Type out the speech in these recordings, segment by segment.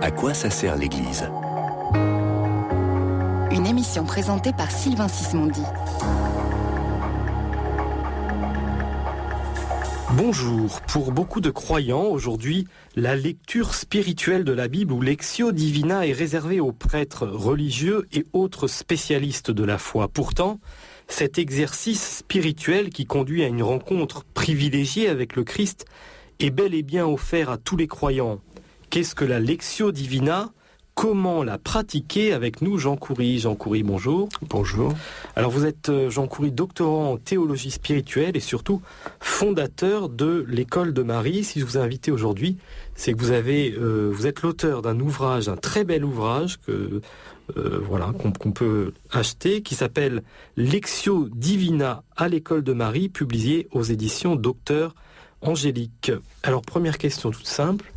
À quoi ça sert l'Église ? Une émission présentée par Sylvain Sismondi. Bonjour. Pour beaucoup de croyants, aujourd'hui, la lecture spirituelle de la Bible ou Lectio Divina est réservée aux prêtres religieux et autres spécialistes de la foi. Pourtant, cet exercice spirituel qui conduit à une rencontre privilégiée avec le Christ est bel et bien offert à tous les croyants. Qu'est-ce que la Lectio Divina ? Comment la pratiquer avec nous, Jean Coury ? Jean Coury, bonjour. Bonjour. Alors vous êtes, Jean Coury, doctorant en théologie spirituelle et surtout fondateur de l'École de Marie. Si je vous ai invité aujourd'hui, c'est que vous êtes l'auteur d'un ouvrage, un très bel ouvrage qu'on peut acheter, qui s'appelle Lectio Divina à l'École de Marie, publié aux éditions Docteur Angélique. Alors première question toute simple,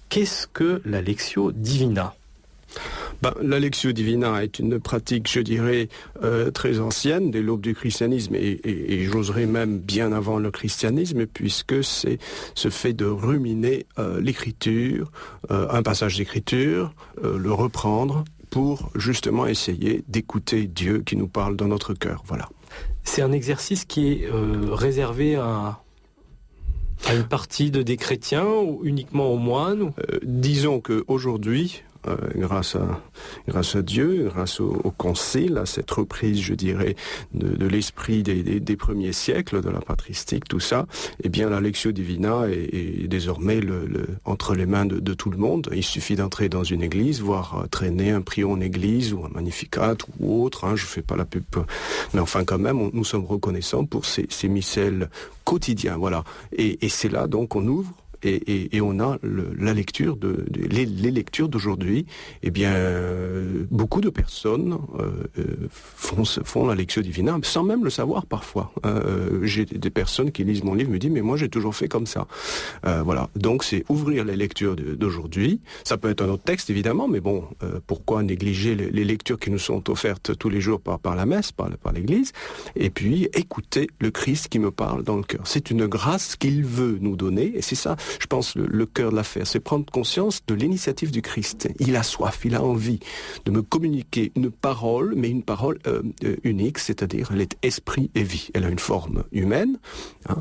qu'est-ce que la Lectio Divina ? La Lectio Divina est une pratique, je dirais, très ancienne, dès l'aube du christianisme, et j'oserais même bien avant le christianisme, puisque c'est ce fait de ruminer l'écriture, un passage d'écriture, le reprendre, pour justement essayer d'écouter Dieu qui nous parle dans notre cœur. Voilà. C'est un exercice qui est réservé à une partie des chrétiens ou uniquement aux moines ? Disons qu'aujourd'hui, grâce à Dieu, grâce au concile, à cette reprise, je dirais, de l'esprit des premiers siècles, de la patristique, tout ça, eh bien la Lectio Divina est désormais entre les mains de tout le monde. Il suffit d'entrer dans une église, voir traîner un prion en église ou un Magnificat ou autre, je fais pas la pub, mais enfin quand même, nous sommes reconnaissants pour ces missels quotidiens, voilà. Et c'est là donc on ouvre, et on a la lecture les lectures d'aujourd'hui. Eh bien, beaucoup de personnes font la Lectio Divina sans même le savoir parfois. J'ai des personnes qui lisent mon livre me disent mais moi j'ai toujours fait comme ça. Voilà. Donc c'est ouvrir les lectures d'aujourd'hui. Ça peut être un autre texte évidemment, mais bon, pourquoi négliger les lectures qui nous sont offertes tous les jours par la messe, par l'Église, et puis écouter le Christ qui me parle dans le cœur. C'est une grâce qu'il veut nous donner, et c'est ça. Je pense le cœur de l'affaire, c'est prendre conscience de l'initiative du Christ. Il a soif, il a envie de me communiquer une parole, mais une parole unique, c'est-à-dire elle est esprit et vie. Elle a une forme humaine,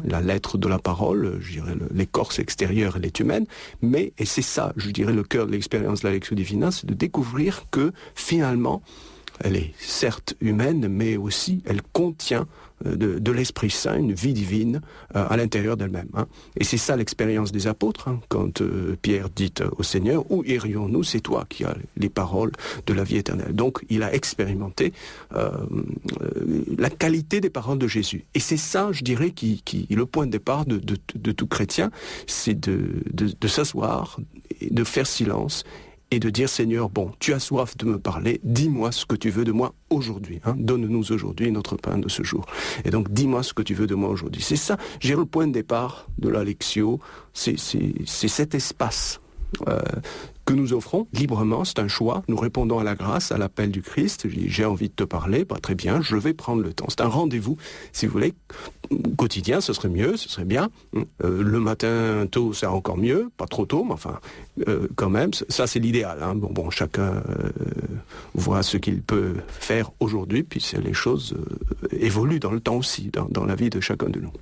la lettre de la parole, je dirais l'écorce extérieure, elle est humaine, mais, et c'est ça, je dirais, le cœur de l'expérience de la Lectio Divina, c'est de découvrir que finalement, elle est certes humaine, mais aussi elle contient de l'Esprit Saint, une vie divine à l'intérieur d'elle-même. Et c'est ça l'expérience des apôtres, quand Pierre dit au Seigneur, où irions-nous ? C'est toi qui as les paroles de la vie éternelle. Donc il a expérimenté la qualité des paroles de Jésus. Et c'est ça, je dirais, qui est le point de départ de tout chrétien, c'est de s'asseoir, et de faire silence, et de dire, Seigneur, bon, tu as soif de me parler, dis-moi ce que tu veux de moi aujourd'hui. Donne-nous aujourd'hui notre pain de ce jour. Et donc, dis-moi ce que tu veux de moi aujourd'hui. C'est ça, j'ai le point de départ de la Lectio, c'est cet espace que nous offrons librement, c'est un choix. Nous répondons à la grâce, à l'appel du Christ. J'ai envie de te parler, très bien, je vais prendre le temps. C'est un rendez-vous, si vous voulez, quotidien, ce serait mieux, ce serait bien. Le matin tôt, c'est encore mieux, pas trop tôt, mais enfin, quand même, ça c'est l'idéal. Bon, chacun voit ce qu'il peut faire aujourd'hui, puis les choses évoluent dans le temps aussi, dans la vie de chacun de nous.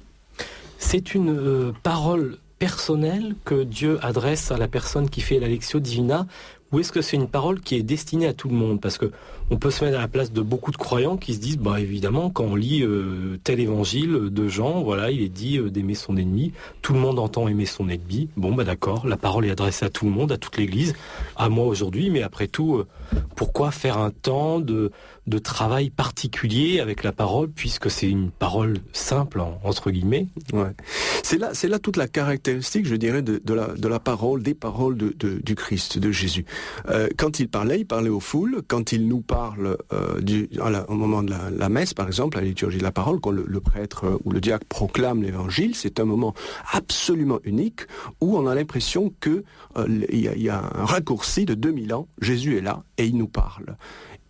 C'est une parole personnel que Dieu adresse à la personne qui fait la Lectio Divina, ou est-ce que c'est une parole qui est destinée à tout le monde ? Parce que on peut se mettre à la place de beaucoup de croyants qui se disent, évidemment, quand on lit tel évangile de Jean, voilà, il est dit d'aimer son ennemi. Tout le monde entend aimer son ennemi. D'accord, la parole est adressée à tout le monde, à toute l'Église, à moi aujourd'hui, mais après tout, pourquoi faire un temps de travail particulier avec la parole, puisque c'est une parole simple, entre guillemets ? Ouais. C'est là toute la caractéristique, je dirais, de la parole, des paroles du Christ, de Jésus. Quand il parlait aux foules. Quand il nous parle au moment de la messe, par exemple, la liturgie de la parole, quand le prêtre ou le diacre proclame l'évangile, c'est un moment absolument unique où on a l'impression que il y a un raccourci de 2000 ans. Jésus est là et il nous parle.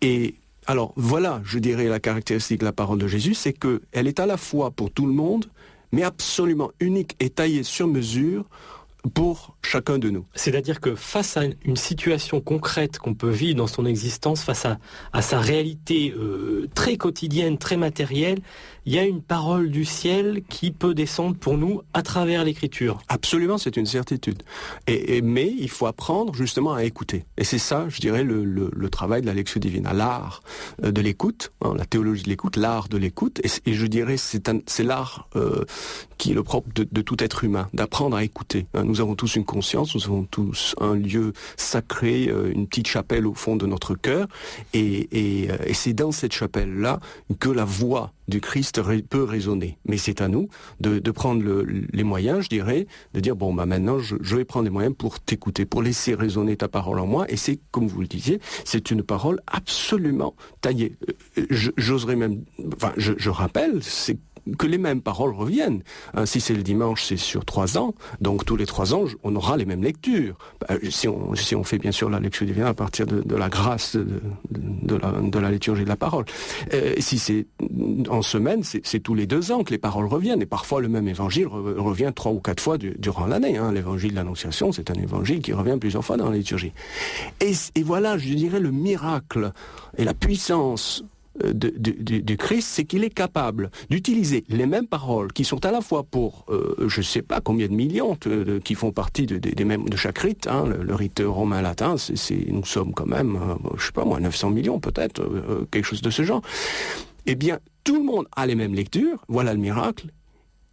Et alors voilà, je dirais, la caractéristique de la parole de Jésus, c'est qu'elle est à la fois pour tout le monde, mais absolument unique et taillée sur mesure pour chacun de nous. C'est-à-dire que face à une situation concrète qu'on peut vivre dans son existence, face à sa réalité très quotidienne, très matérielle, il y a une parole du ciel qui peut descendre pour nous à travers l'écriture. Absolument, c'est une certitude. Mais il faut apprendre justement à écouter. Et c'est ça, je dirais, le travail de la Lectio Divina, l'art de l'écoute, la théologie de l'écoute, l'art de l'écoute. Et je dirais, c'est l'art qui est le propre de tout être humain, d'apprendre à écouter. Nous avons tous une conscience, nous avons tous un lieu sacré, une petite chapelle au fond de notre cœur. Et c'est dans cette chapelle-là que la voix du Christ peut résonner. Mais c'est à nous de prendre les moyens, je dirais, de dire, bon, maintenant, je vais prendre les moyens pour t'écouter, pour laisser résonner ta parole en moi. Et c'est, comme vous le disiez, c'est une parole absolument taillée. J'oserais même... Enfin, je rappelle, c'est que les mêmes paroles reviennent. Si c'est le dimanche, c'est sur 3 ans. Donc tous les 3 ans, on aura les mêmes lectures. Si on fait bien sûr la lecture divine à partir de la grâce de la liturgie de la parole. Si c'est en semaine, c'est tous les 2 ans que les paroles reviennent. Et parfois le même évangile revient 3 ou 4 fois durant l'année. L'évangile de l'Annonciation, c'est un évangile qui revient plusieurs fois dans la liturgie. Et voilà, je dirais, le miracle et la puissance du Christ, c'est qu'il est capable d'utiliser les mêmes paroles qui sont à la fois pour, je ne sais pas combien de millions qui font partie des mêmes de chaque rite. Le rite romain latin, nous sommes quand même, je ne sais pas moi, 900 millions peut-être, quelque chose de ce genre. Eh bien, tout le monde a les mêmes lectures, voilà le miracle.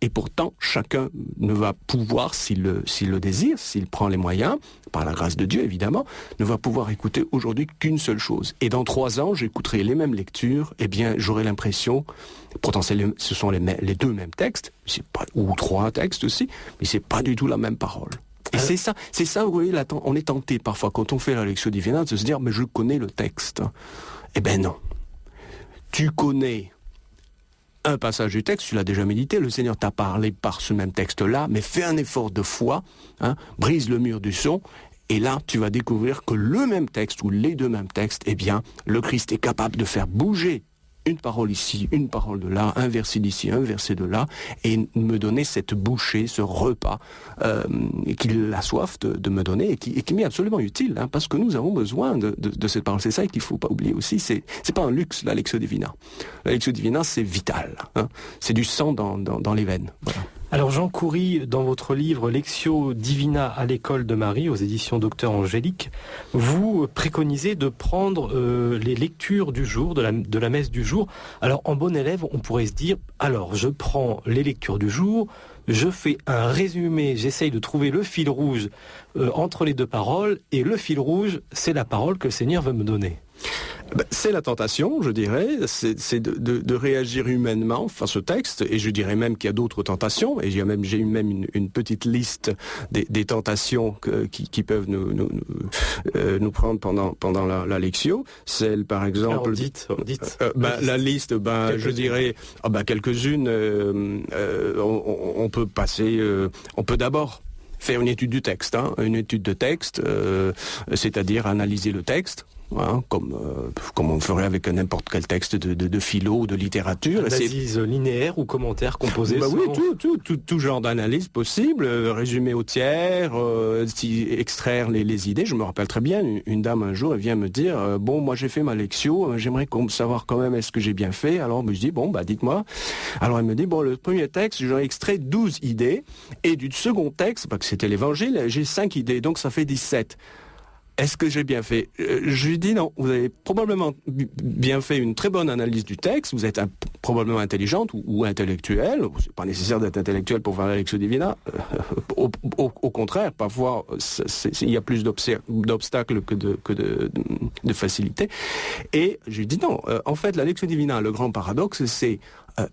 Et pourtant, chacun ne va pouvoir, s'il le désire, s'il prend les moyens, par la grâce de Dieu évidemment, ne va pouvoir écouter aujourd'hui qu'une seule chose. Et dans 3 ans, j'écouterai les mêmes lectures, eh bien j'aurai l'impression, pourtant ce sont les 2 mêmes textes, ou 3 textes aussi, mais c'est pas du tout la même parole. Et c'est ça, vous voyez, on est tenté parfois, quand on fait la Lectio Divina, de se dire, mais je connais le texte. Eh ben non. Tu connais un passage du texte, tu l'as déjà médité, le Seigneur t'a parlé par ce même texte-là, mais fais un effort de foi, brise le mur du son, et là, tu vas découvrir que le même texte, ou les 2 mêmes textes, eh bien, le Christ est capable de faire bouger une parole ici, une parole de là, un verset d'ici, un verset de là, et me donner cette bouchée, ce repas qu'il a soif de me donner et qui m'est absolument utile, parce que nous avons besoin de cette parole. C'est ça qu'il ne faut pas oublier aussi. C'est pas un luxe, la Lectio Divina. La Lectio Divina, c'est vital. C'est du sang dans les veines. Voilà. Alors Jean Coury, dans votre livre Lectio Divina à l'école de Marie, aux éditions Docteur Angélique, vous préconisez de prendre les lectures du jour, de la messe du jour. Alors en bon élève, on pourrait se dire, alors je prends les lectures du jour, je fais un résumé, j'essaye de trouver le fil rouge entre les 2 paroles, et le fil rouge, c'est la parole que le Seigneur veut me donner. C'est la tentation, je dirais, c'est de réagir humainement face au texte, et je dirais même qu'il y a d'autres tentations, et j'ai eu même une petite liste des tentations qui peuvent nous prendre pendant la lectio. Celle, par exemple... Alors, dites. La liste, je dirais, quelques-unes, on peut passer... on peut d'abord faire une étude du texte, une étude de texte, c'est-à-dire analyser le texte, comme on ferait avec n'importe quel texte de philo ou de littérature. Analyse linéaire ou commentaire composé. Oui, tout genre d'analyse possible, résumé au tiers, extraire les idées. Je me rappelle très bien, une dame un jour, elle vient me dire, moi j'ai fait ma lectio, j'aimerais savoir quand même est-ce que j'ai bien fait. Alors je dis, dites-moi. Alors elle me dit, le premier texte, j'en ai extrait 12 idées, et du second texte, parce que c'était l'évangile, j'ai 5 idées, donc ça fait 17. Est-ce que j'ai bien fait ? Je lui dis non, vous avez probablement bien fait une très bonne analyse du texte, vous êtes probablement intelligente ou intellectuelle, c'est pas nécessaire d'être intellectuel pour faire la Lectio Divina, au contraire, parfois il y a plus d'obstacles que de facilité. Et je lui dis non, en fait la Lectio Divina, le grand paradoxe, c'est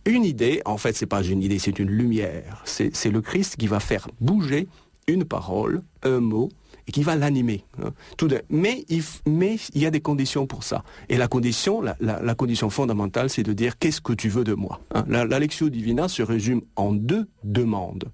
une idée, en fait c'est pas une idée, c'est une lumière, c'est le Christ qui va faire bouger une parole, un mot, et qui va l'animer. Mais il y a des conditions pour ça. Et la condition fondamentale, c'est de dire qu'est-ce que tu veux de moi. La Lectio Divina se résume en 2 demandes.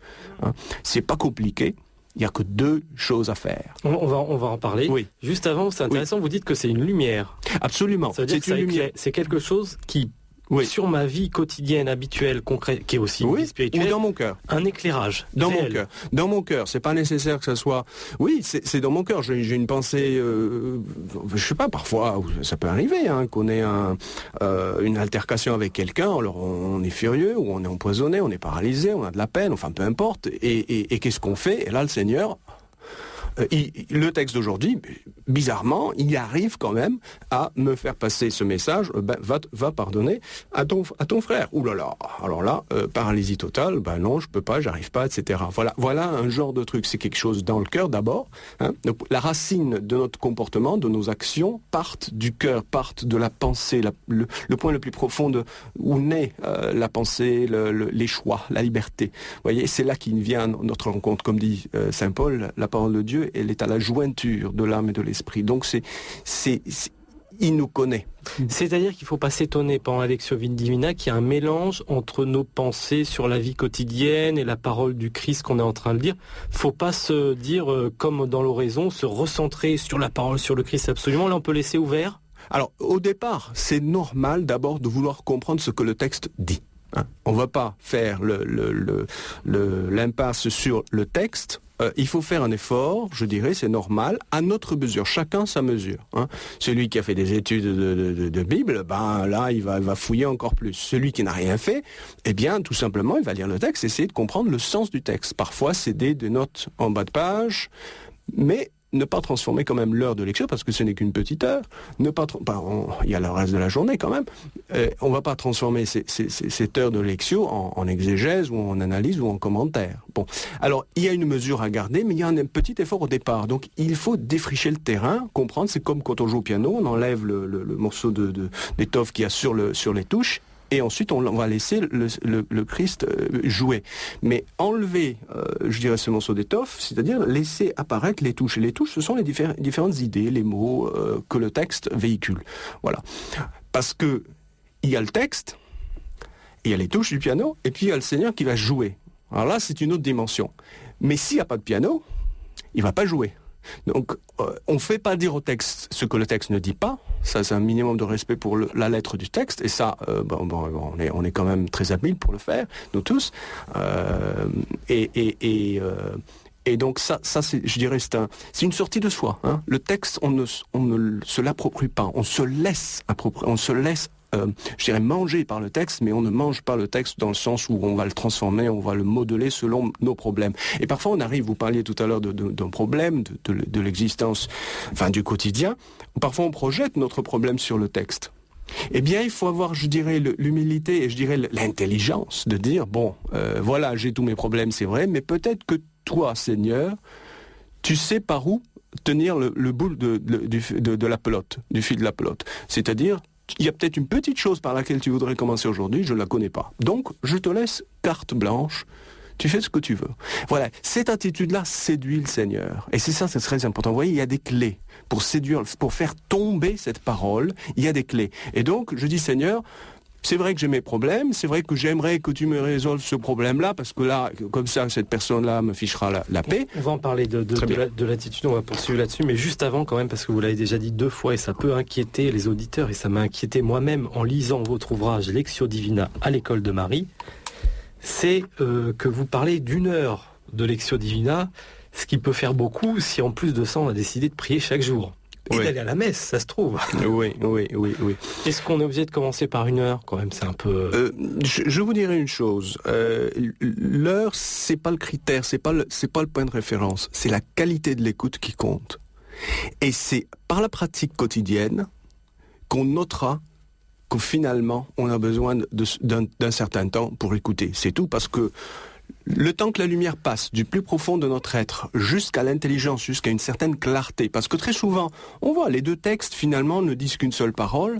C'est pas compliqué. Il n'y a que 2 choses à faire. On va en parler. Oui. Juste avant, c'est intéressant, Vous dites que c'est une lumière. Absolument. Ça veut dire que c'est quelque chose qui Oui. sur ma vie quotidienne, habituelle, concrète, qui est aussi une vie Ou spirituelle, dans mon cœur. un éclérage Dans réel. mon cœur. Dans mon cœur. C'est pas nécessaire que ça soit... Oui, c'est dans mon cœur. J'ai une pensée... je sais pas, parfois, ça peut arriver, qu'on ait une altercation avec quelqu'un, alors on est furieux, ou on est empoisonné, on est paralysé, on a de la peine, enfin peu importe. Et qu'est-ce qu'on fait? Et là, le Seigneur... le texte d'aujourd'hui, bizarrement, il arrive quand même à me faire passer ce message, va pardonner à ton frère. Ouh là là, alors là, paralysie totale, non, je peux pas, j'arrive pas, etc. Voilà un genre de truc, c'est quelque chose dans le cœur d'abord. Donc, la racine de notre comportement, de nos actions, partent du cœur, partent de la pensée, le point le plus profond où naît la pensée, les choix, la liberté. Vous voyez, c'est là qu'il vient notre rencontre, comme dit Saint Paul, la parole de Dieu, elle est à la jointure de l'âme et de l'esprit. Donc il nous connaît. C'est-à-dire qu'il ne faut pas s'étonner pendant la Lectio Divina qu'il y a un mélange entre nos pensées sur la vie quotidienne et la parole du Christ qu'on est en train de lire. Il ne faut pas se dire, comme dans l'oraison, se recentrer sur la parole, sur le Christ absolument. Là, on peut laisser ouvert. Alors, au départ, c'est normal d'abord de vouloir comprendre ce que le texte dit. On ne va pas faire l'impasse sur le texte. Il faut faire un effort, je dirais, c'est normal, à notre mesure, chacun sa mesure. Celui qui a fait des études de Bible, là, il va fouiller encore plus. Celui qui n'a rien fait, tout simplement, il va lire le texte, essayer de comprendre le sens du texte. Parfois, c'est des notes en bas de page, mais ne pas transformer quand même l'heure de lecture, parce que ce n'est qu'une petite heure. Il y a le reste de la journée quand même. On ne va pas transformer cette heure de lecture en exégèse ou en analyse ou en commentaire. Bon, alors il y a une mesure à garder, mais il y a un petit effort au départ. Donc il faut défricher le terrain, comprendre. C'est comme quand on joue au piano, on enlève le morceau d'étoffe qu'il y a sur les touches. Et ensuite, on va laisser le Christ jouer. Mais enlever, je dirais, ce morceau d'étoffe, c'est-à-dire laisser apparaître les touches. Et les touches, ce sont les différentes idées, les mots que le texte véhicule. Voilà. Parce que il y a le texte, il y a les touches du piano, et puis il y a le Seigneur qui va jouer. Alors là, c'est une autre dimension. Mais s'il n'y a pas de piano, il ne va pas jouer. Donc, on ne fait pas dire au texte ce que le texte ne dit pas. Ça, c'est un minimum de respect pour la lettre du texte. Et ça, on est quand même très habiles pour le faire, nous tous. Et donc, ça c'est, je dirais, c'est une sortie de soi. Le texte, on ne se l'approprie pas. On se laisse approprier. On se laisse je dirais manger par le texte, mais on ne mange pas le texte dans le sens où on va le transformer, on va le modeler selon nos problèmes. Et parfois on arrive, vous parliez tout à l'heure d'un problème, de l'existence, enfin du quotidien, parfois on projette notre problème sur le texte. Eh bien, il faut avoir, je dirais, l'humilité et je dirais l'intelligence de dire, voilà, j'ai tous mes problèmes, c'est vrai, mais peut-être que toi, Seigneur, tu sais par où tenir le bout de la pelote, du fil de la pelote. C'est-à-dire, il y a peut-être une petite chose par laquelle tu voudrais commencer aujourd'hui, je ne la connais pas. Donc, je te laisse carte blanche, tu fais ce que tu veux. Voilà, cette attitude-là séduit le Seigneur. Et c'est très important. Vous voyez, il y a des clés pour séduire, pour faire tomber cette parole, il y a des clés. Et donc, je dis, Seigneur, c'est vrai que j'ai mes problèmes, c'est vrai que j'aimerais que tu me résolves ce problème-là, parce que là, comme ça, cette personne-là me fichera la paix. On va en parler de l'attitude, on va poursuivre là-dessus, mais juste avant quand même, parce que vous l'avez déjà dit 2 fois, et ça peut inquiéter les auditeurs, et ça m'a inquiété moi-même en lisant votre ouvrage Lectio Divina à l'école de Marie, c'est que vous parlez d'1 heure de Lectio Divina, ce qui peut faire beaucoup si en plus de ça, on a décidé de prier chaque jour. Et d'aller à la messe, ça se trouve. Oui. Est-ce qu'on est obligé de commencer par 1 heure quand même? C'est un peu... je vous dirais une chose. L'heure, c'est pas le critère, c'est pas le point de référence. C'est la qualité de l'écoute qui compte. Et c'est par la pratique quotidienne qu'on notera que finalement, on a besoin d'un certain temps pour écouter. C'est tout, parce que le temps que la lumière passe du plus profond de notre être jusqu'à l'intelligence, jusqu'à une certaine clarté, parce que très souvent, on voit les 2 textes finalement ne disent qu'une seule parole,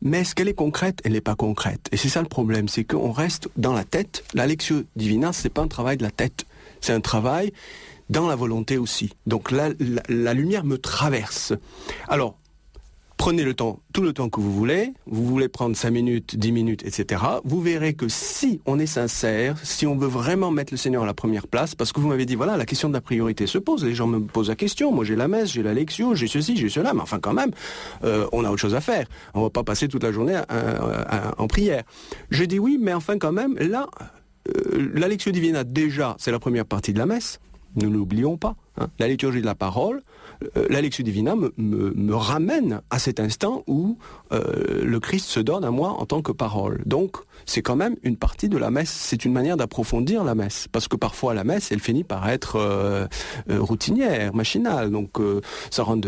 mais est-ce qu'elle est concrète? Elle n'est pas concrète. Et c'est ça le problème, c'est qu'on reste dans la tête. La Lectio Divina, c'est pas un travail de la tête, c'est un travail dans la volonté aussi. Donc la lumière me traverse. Alors, Prenez le temps, tout le temps que vous voulez prendre 5 minutes, 10 minutes, etc. Vous verrez que si on est sincère, si on veut vraiment mettre le Seigneur à la première place, parce que vous m'avez dit, voilà, la question de la priorité se pose, les gens me posent la question, moi j'ai la messe, j'ai la lectio, j'ai ceci, j'ai cela, mais enfin quand même, on a autre chose à faire. On va pas passer toute la journée en prière. Je dis oui, mais enfin quand même, là, la lectio divina, déjà, c'est la première partie de la messe, ne l'oublions pas. La liturgie de la parole, la lectio divina me ramène à cet instant où le Christ se donne à moi en tant que parole. Donc, c'est quand même une partie de la messe. C'est une manière d'approfondir la messe. Parce que parfois, la messe, elle finit par être routinière, machinale. Donc, ça rentre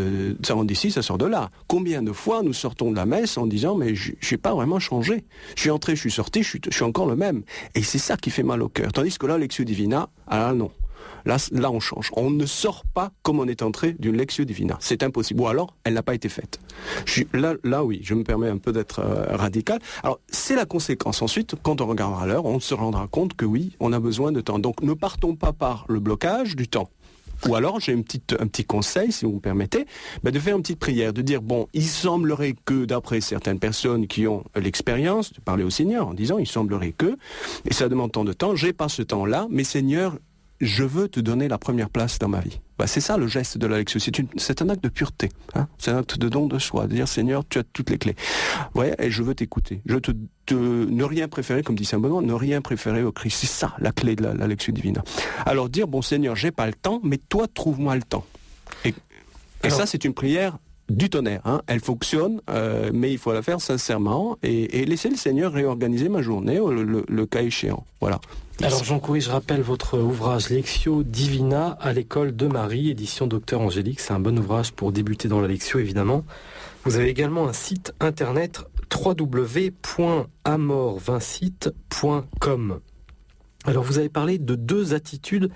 d'ici, ça sort de là. Combien de fois nous sortons de la messe en disant « mais je n'ai pas vraiment changé. Je suis entré, je suis sorti, je suis encore le même. » Et c'est ça qui fait mal au cœur. Tandis que là, lectio divina, ah non. Là, on change. On ne sort pas comme on est entré d'une lectio divina. C'est impossible. Ou alors, elle n'a pas été faite. Là, oui, je me permets un peu d'être radical. Alors, c'est la conséquence. Ensuite, quand on regardera l'heure, on se rendra compte que oui, on a besoin de temps. Donc, ne partons pas par le blocage du temps. Ou alors, j'ai un petit conseil, si vous me permettez, de faire une petite prière, de dire, bon, il semblerait que, d'après certaines personnes qui ont l'expérience, de parler au Seigneur en disant, il semblerait que, et ça demande tant de temps, j'ai pas ce temps-là, mais Seigneur, je veux te donner la première place dans ma vie. C'est ça le geste de la lectio. C'est un acte de pureté. C'est un acte de don de soi. De dire, Seigneur, tu as toutes les clés. Ouais, et je veux t'écouter. Ne rien préférer, comme dit Saint Benoît, ne rien préférer au Christ. C'est ça, la clé de la lectio divina. Alors dire, bon Seigneur, j'ai pas le temps, mais toi, trouve-moi le temps. Et ça, c'est une prière du tonnerre. Elle fonctionne, mais il faut la faire sincèrement et laisser le Seigneur réorganiser ma journée, le cas échéant. Voilà. Alors Jean Coury, je rappelle votre ouvrage Lectio Divina à l'école de Marie, édition Docteur Angélique. C'est un bon ouvrage pour débuter dans la Lectio, évidemment. Vous avez également un site internet www.amorvincite.com. Alors vous avez parlé de 2 attitudes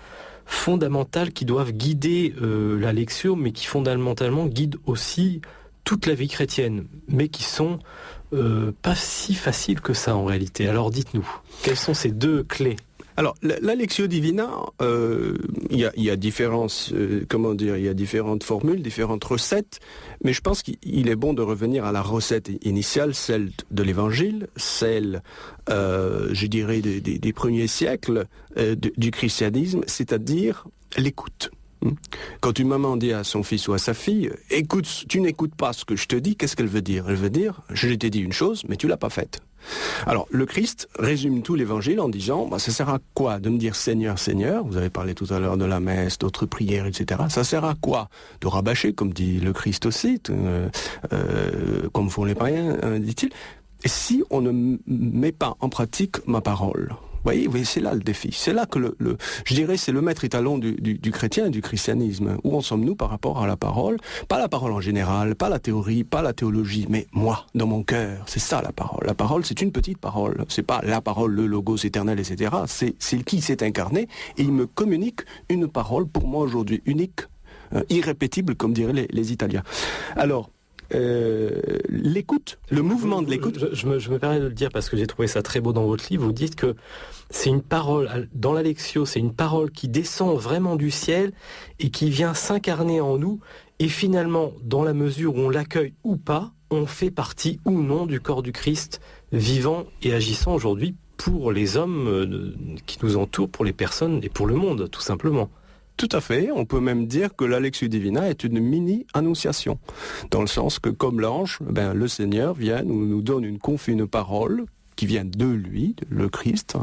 fondamentales qui doivent guider la Lectio, mais qui fondamentalement guident aussi toute la vie chrétienne, mais qui sont pas si faciles que ça en réalité. Alors dites-nous, quelles sont ces 2 clés ? Alors, la lectio divina, il y a différentes formules, différentes recettes, mais je pense qu'il est bon de revenir à la recette initiale, celle de l'Évangile, celle, je dirais, des premiers siècles du christianisme, c'est-à-dire l'écoute. Quand une maman dit à son fils ou à sa fille, écoute, tu n'écoutes pas ce que je te dis, qu'est-ce qu'elle veut dire ? Elle veut dire, je t'ai dit une chose, mais tu l'as pas faite. Alors, le Christ résume tout l'évangile en disant, ça sert à quoi de me dire Seigneur, Seigneur ? Vous avez parlé tout à l'heure de la messe, d'autres prières, etc. Ça sert à quoi de rabâcher, comme dit le Christ aussi, comme font les païens, dit-il, si on ne met pas en pratique ma parole ? Vous voyez, c'est là le défi. C'est là que je dirais, c'est le maître étalon du chrétien et du christianisme. Où en sommes-nous par rapport à la parole ? Pas la parole en général, pas la théorie, pas la théologie, mais moi, dans mon cœur. C'est ça la parole. La parole, c'est une petite parole. C'est pas la parole, le logos éternel, etc. C'est qui s'est incarné et il me communique une parole pour moi aujourd'hui unique, irrépétible, comme diraient les Italiens. Alors, l'écoute, le mouvement de l'écoute. Je me permets de le dire parce que j'ai trouvé ça très beau dans votre livre. Vous dites que c'est une parole, dans la Lectio, c'est une parole qui descend vraiment du ciel et qui vient s'incarner en nous. Et finalement, dans la mesure où on l'accueille ou pas, on fait partie ou non du corps du Christ, vivant et agissant aujourd'hui pour les hommes qui nous entourent, pour les personnes et pour le monde, tout simplement. Tout à fait, on peut même dire que la Lectio Divina est une mini-annonciation, dans le sens que comme l'ange, le Seigneur vient, nous donne une parole qui vient de lui, le Christ,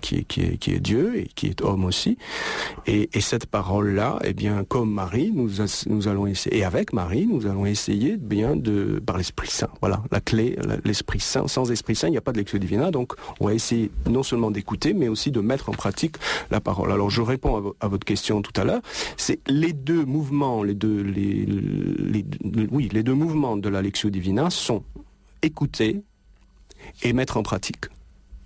qui est Dieu et qui est homme aussi. Et cette parole-là, comme Marie, nous allons essayer, et avec Marie, nous allons essayer par l'Esprit Saint. Voilà, la clé, l'Esprit Saint. Sans Esprit Saint, il n'y a pas de Lectio Divina, donc on va essayer non seulement d'écouter, mais aussi de mettre en pratique la parole. Alors je réponds à votre question tout à l'heure. C'est les 2 mouvements, les deux mouvements de la Lectio Divina sont écouter et mettre en pratique.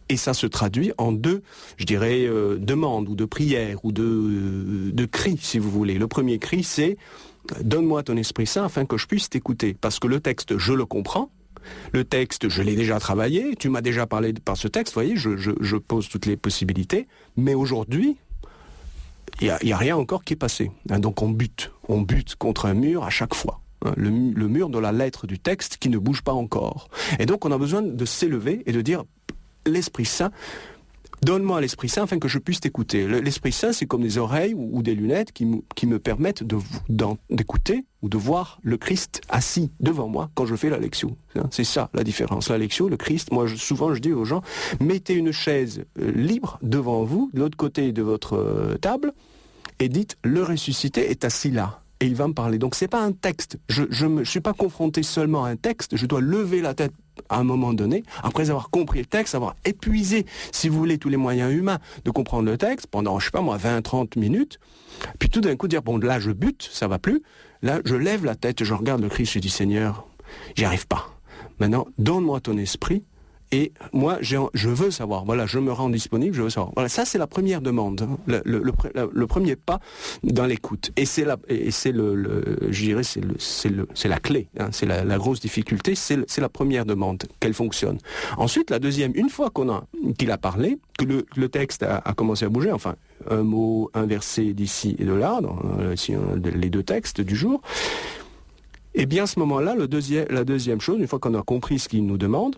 Et ça se traduit en 2, je dirais, demandes ou de prières ou de cris, si vous voulez. Le premier cri, c'est « Donne-moi ton Esprit Saint afin que je puisse t'écouter ». Parce que le texte, je le comprends. Le texte, je l'ai déjà travaillé. Tu m'as déjà parlé par ce texte. Vous voyez, je pose toutes les possibilités. Mais aujourd'hui, il y a rien encore qui est passé. Donc on bute contre un mur à chaque fois. le mur de la lettre du texte qui ne bouge pas encore. Et donc on a besoin de s'élever et de dire l'Esprit Saint, donne-moi l'Esprit Saint afin que je puisse t'écouter. L'Esprit Saint, c'est comme des oreilles ou des lunettes qui me permettent d'écouter ou de voir le Christ assis devant moi quand je fais la lectio. C'est ça la différence. La lectio, le Christ, souvent je dis aux gens, mettez une chaise libre devant vous, de l'autre côté de votre table, et dites, le ressuscité est assis là. Et il va me parler. Donc c'est pas un texte. Je suis pas confronté seulement à un texte. Je dois lever la tête à un moment donné, après avoir compris le texte, avoir épuisé, si vous voulez, tous les moyens humains de comprendre le texte pendant, 20-30 minutes. Puis tout d'un coup dire, bon, là je bute, ça va plus. Là, je lève la tête, je regarde le Christ, je dis, Seigneur, j'y arrive pas. Maintenant, donne-moi ton esprit. Et moi, je veux savoir. Voilà, je me rends disponible, je veux savoir. Voilà, ça c'est la première demande, le premier pas dans l'écoute. Et c'est la clé. Hein, c'est la grosse difficulté. C'est la première demande qu'elle fonctionne. Ensuite, la deuxième, une fois qu'il a parlé, que le texte a commencé à bouger. Enfin, un mot, un verset d'ici et de là, dans les deux textes du jour. Et bien à ce moment-là, la deuxième chose, une fois qu'on a compris ce qu'il nous demande,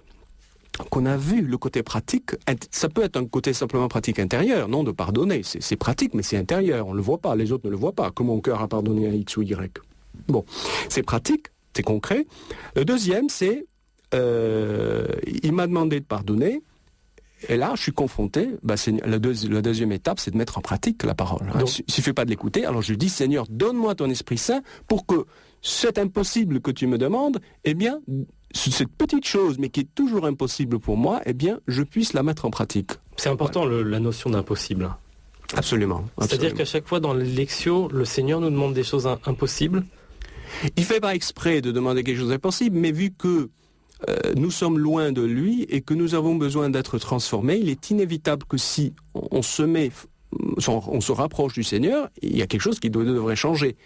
qu'on a vu le côté pratique, ça peut être un côté simplement pratique intérieur, non de pardonner, c'est pratique mais c'est intérieur, on ne le voit pas, les autres ne le voient pas, que mon cœur a pardonné à X ou Y. Bon, c'est pratique, c'est concret. Le deuxième, c'est, il m'a demandé de pardonner, et là je suis confronté, la deuxième étape c'est de mettre en pratique la parole. Hein. Il ne suffit pas de l'écouter, alors je dis Seigneur, donne-moi ton Esprit Saint pour que cet impossible que tu me demandes, eh bien, cette petite chose, mais qui est toujours impossible pour moi, eh bien, je puisse la mettre en pratique. C'est important, la notion d'impossible. Absolument. C'est-à-dire qu'à chaque fois dans les lections, le Seigneur nous demande des choses impossibles. Il ne fait pas exprès de demander quelque chose d'impossible, mais vu que nous sommes loin de lui et que nous avons besoin d'être transformés, il est inévitable que si on se rapproche du Seigneur, il y a quelque chose qui devrait changer.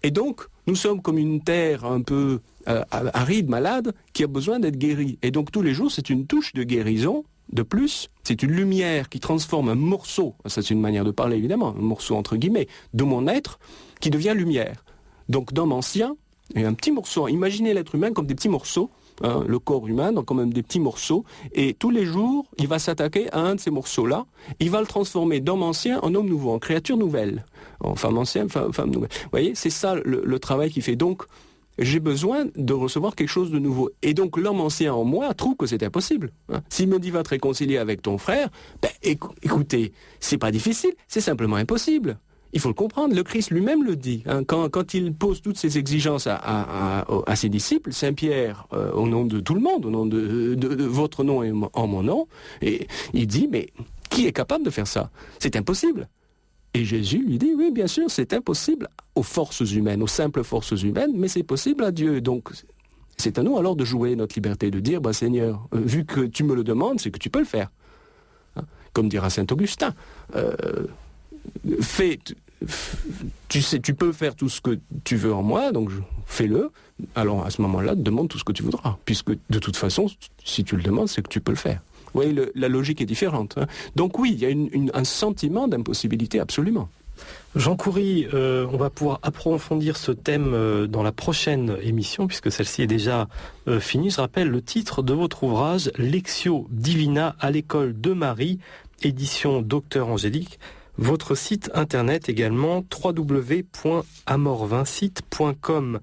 Et donc, nous sommes comme une terre un peu aride, malade, qui a besoin d'être guérie. Et donc, tous les jours, c'est une touche de guérison. De plus, c'est une lumière qui transforme un morceau, ça c'est une manière de parler évidemment, un morceau entre guillemets, de mon être, qui devient lumière. Donc, d'homme ancien, il y a un petit morceau. Imaginez l'être humain comme des petits morceaux. Hein, le corps humain, donc quand même des petits morceaux, et tous les jours, il va s'attaquer à un de ces morceaux-là, il va le transformer d'homme ancien en homme nouveau, en créature nouvelle, en femme ancienne, femme nouvelle. Vous voyez, c'est ça le travail qu'il fait. Donc, j'ai besoin de recevoir quelque chose de nouveau. Et donc, l'homme ancien en moi trouve que c'est impossible. Hein. S'il me dit va te réconcilier avec ton frère, écoutez, c'est pas difficile, c'est simplement impossible. Il faut le comprendre, le Christ lui-même le dit. Hein, quand il pose toutes ces exigences à ses disciples, Saint Pierre, au nom de tout le monde, au nom de votre nom et en mon nom, et il dit, mais qui est capable de faire ça? C'est impossible. Et Jésus lui dit, oui, bien sûr, c'est impossible aux forces humaines, aux simples forces humaines, mais c'est possible à Dieu. Donc, c'est à nous alors de jouer notre liberté, de dire, Seigneur, vu que tu me le demandes, c'est que tu peux le faire. Hein, comme dira Saint Augustin, tu peux faire tout ce que tu veux en moi, donc fais-le. Alors à ce moment-là, demande tout ce que tu voudras, puisque de toute façon, si tu le demandes, c'est que tu peux le faire. Vous voyez, la logique est différente. Hein. Donc oui, il y a un sentiment d'impossibilité, absolument. Jean Coury, on va pouvoir approfondir ce thème dans la prochaine émission, puisque celle-ci est déjà finie. Je rappelle le titre de votre ouvrage, Lectio Divina à l'école de Marie, édition Docteur Angélique. Votre site internet également, www.amorvincite.com.